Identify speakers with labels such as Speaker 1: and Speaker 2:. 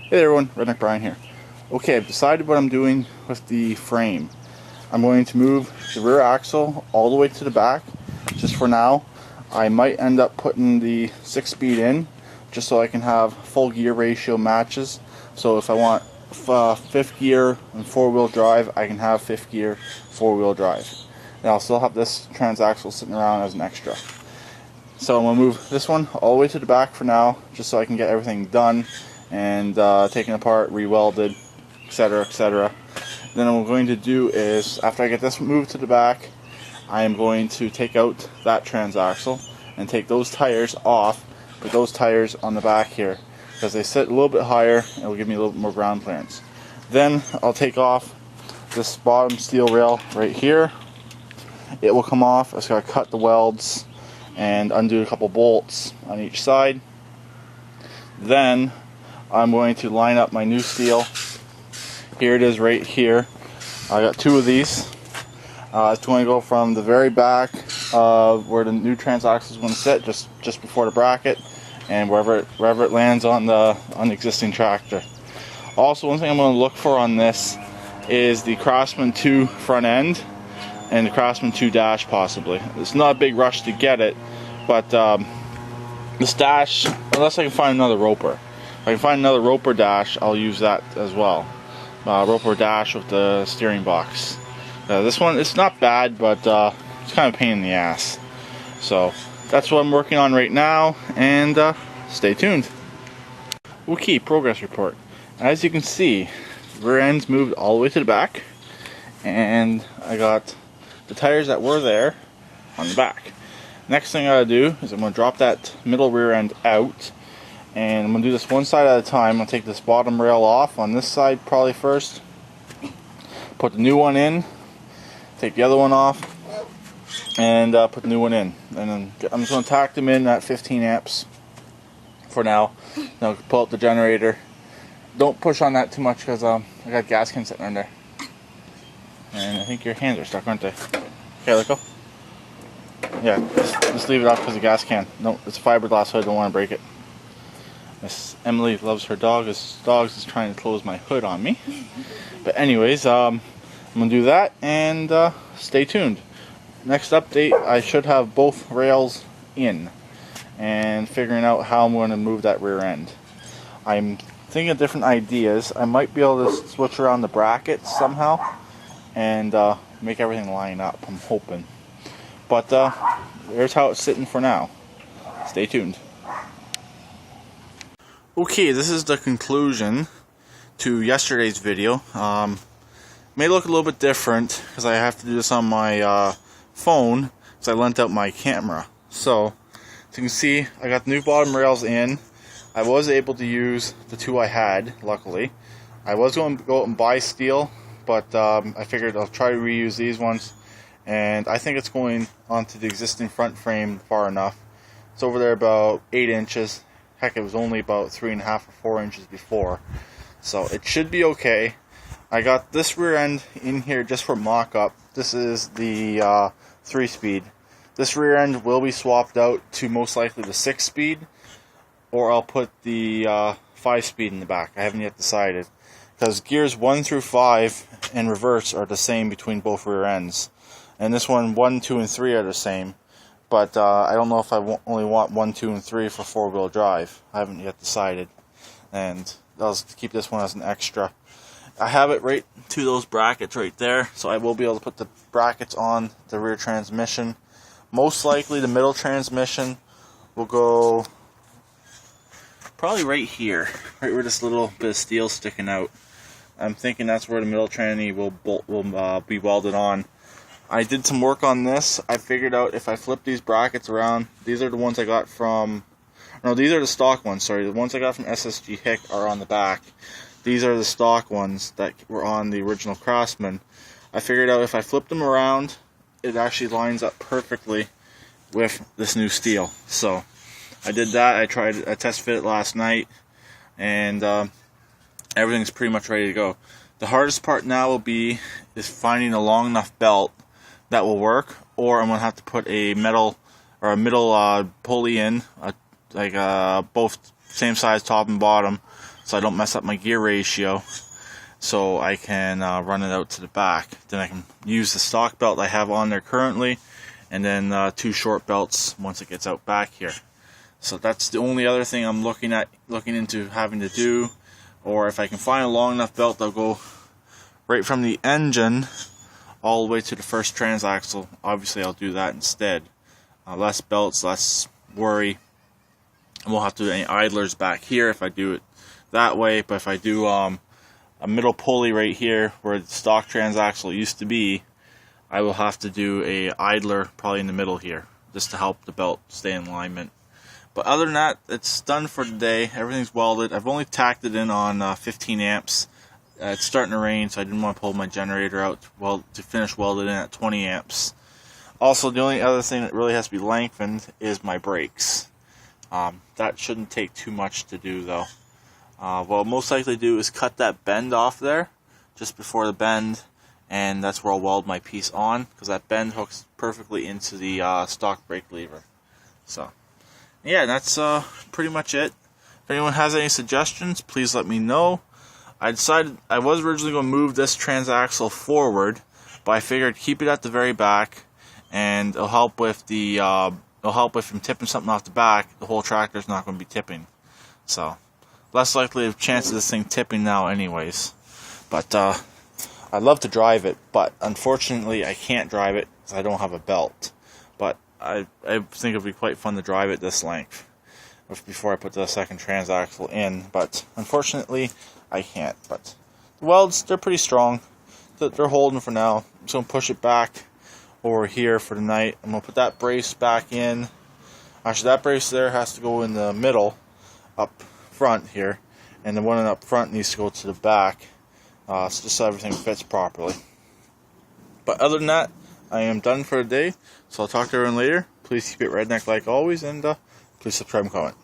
Speaker 1: Hey everyone, Redneck Brian here. Okay, I've decided what I'm doing with the frame. I'm going to move the rear axle all the way to the back, just for now. I might end up putting the 6-speed in, just so I can have full gear ratio matches. So if I want 5th gear and 4-wheel drive, I can have 5th gear 4-wheel drive. And I'll still have this transaxle sitting around as an extra. So I'm going to move this one all the way to the back for now, just so I can get everything done and taken apart, re-welded, etc., etc. Then what I'm going to do is, after I get this moved to the back, I am going to take out that transaxle and take those tires off, put those tires on the back here, because they sit a little bit higher and will give me a little bit more ground clearance. Then I'll take off this bottom steel rail right here. It will come off. I just got to cut the welds and undo a couple bolts on each side. Then I'm going to line up my new steel. Here it is right here. I got 2 of these. It's going to go from the very back of where the new transaxle is going to sit, just before the bracket, and wherever it lands on the existing tractor. Also, one thing I'm going to look for on this is the Craftsman 2 front end and the Craftsman 2 dash possibly. It's not a big rush to get it, but this dash, unless I can find another roper. If I can find another roper dash, I'll use that as well. Roper dash with the steering box. This one, it's not bad, but it's kind of a pain in the ass. So that's what I'm working on right now, and stay tuned. Okay, progress report. As you can see, rear end's moved all the way to the back, and I got the tires that were there on the back. Next thing I gotta do is I'm gonna drop that middle rear end out, and I'm gonna do this one side at a time. I'm gonna take this bottom rail off on this side probably first, put the new one in, take the other one off, and put the new one in. And then I'm just gonna tack them in at 15 amps for now. Now pull out the generator. Don't push on that too much, because I got gas cans sitting in there. And I think your hands are stuck, aren't they? Okay, let go. Yeah, just leave it off because the gas can. No, it's a fiberglass hood, don't want to break it. Miss Emily loves her dog. This dog is trying to close my hood on me. But anyways, I'm going to do that, and stay tuned. Next update, I should have both rails in, and figuring out how I'm going to move that rear end. I'm thinking of different ideas. I might be able to switch around the brackets somehow and make everything line up, I'm hoping. But there's how it's sitting for now. Stay tuned. Okay, this is the conclusion to yesterday's video. May look a little bit different because I have to do this on my phone because I lent out my camera. So, as you can see, I got the new bottom rails in. I was able to use the 2 I had, luckily. I was going to go out and buy steel, but I figured I'll try to reuse these ones. And I think it's going onto the existing front frame far enough. It's over there about 8 inches. Heck, it was only about 3.5 or 4 inches before. So it should be okay. I got this rear end in here just for mock-up. This is the 3-speed. This rear end will be swapped out to most likely the 6-speed, or I'll put the 5-speed in the back. I haven't yet decided, because gears 1 through 5 and reverse are the same between both rear ends. And this one, 1, 2, and 3 are the same. But I don't know if I only want 1, 2, and 3 for 4-wheel drive. I haven't yet decided. And I'll just keep this one as an extra. I have it right to those brackets right there, so I will be able to put the brackets on the rear transmission. Most likely the middle transmission will go probably right here, right where this little bit of steel sticking out. I'm thinking that's where the middle tranny will be welded on. I did some work on this. I figured out if I flip these brackets around, these are the ones I got from, no, these are the stock ones, sorry. The ones I got from SSG Hick are on the back. These are the stock ones that were on the original Craftsman. I figured out if I flip them around, it actually lines up perfectly with this new steel. So I did that. I test fit it last night, and everything's pretty much ready to go. The hardest part now will be finding a long enough belt that will work, or I'm going to have to put a metal or a middle pulley in, both same size top and bottom, so I don't mess up my gear ratio, so I can run it out to the back. Then I can use the stock belt I have on there currently, and then 2 short belts once it gets out back here. So that's the only other thing I'm looking into having to do. Or if I can find a long enough belt that'll go right from the engine all the way to the first transaxle, obviously I'll do that instead. Less belts, less worry. I won't have to do any idlers back here if I do it that way. But if I do a middle pulley right here where the stock transaxle used to be, I will have to do a idler probably in the middle here, just to help the belt stay in alignment. But other than that, it's done for today. Everything's welded. I've only tacked it in on 15 amps. It's starting to rain, so I didn't want to pull my generator out to finish welded in at 20 amps. Also, the only other thing that really has to be lengthened is my brakes. That shouldn't take too much to do, though. What I'll most likely do is cut that bend off there, just before the bend, and that's where I'll weld my piece on, because that bend hooks perfectly into the stock brake lever. So, yeah, that's pretty much it. If anyone has any suggestions, please let me know. I decided I was originally going to move this transaxle forward, but I figured keep it at the very back, and it'll help with if I'm tipping something off the back, the whole tractor's not going to be tipping. So, less likely of chance of this thing tipping now anyways. But I'd love to drive it, but unfortunately I can't drive it because I don't have a belt. But I think it'd be quite fun to drive it this length before I put the second transaxle in. But unfortunately I can't. But the welds, they're pretty strong. They're holding for now. I'm just going to push it back over here for the night. I'm going to put that brace back in. Actually, that brace there has to go in the middle up front here, and the one up front needs to go to the back, so just so everything fits properly. But other than that, I am done for the day, so I'll talk to everyone later. Please keep it redneck like always, and please subscribe and comment.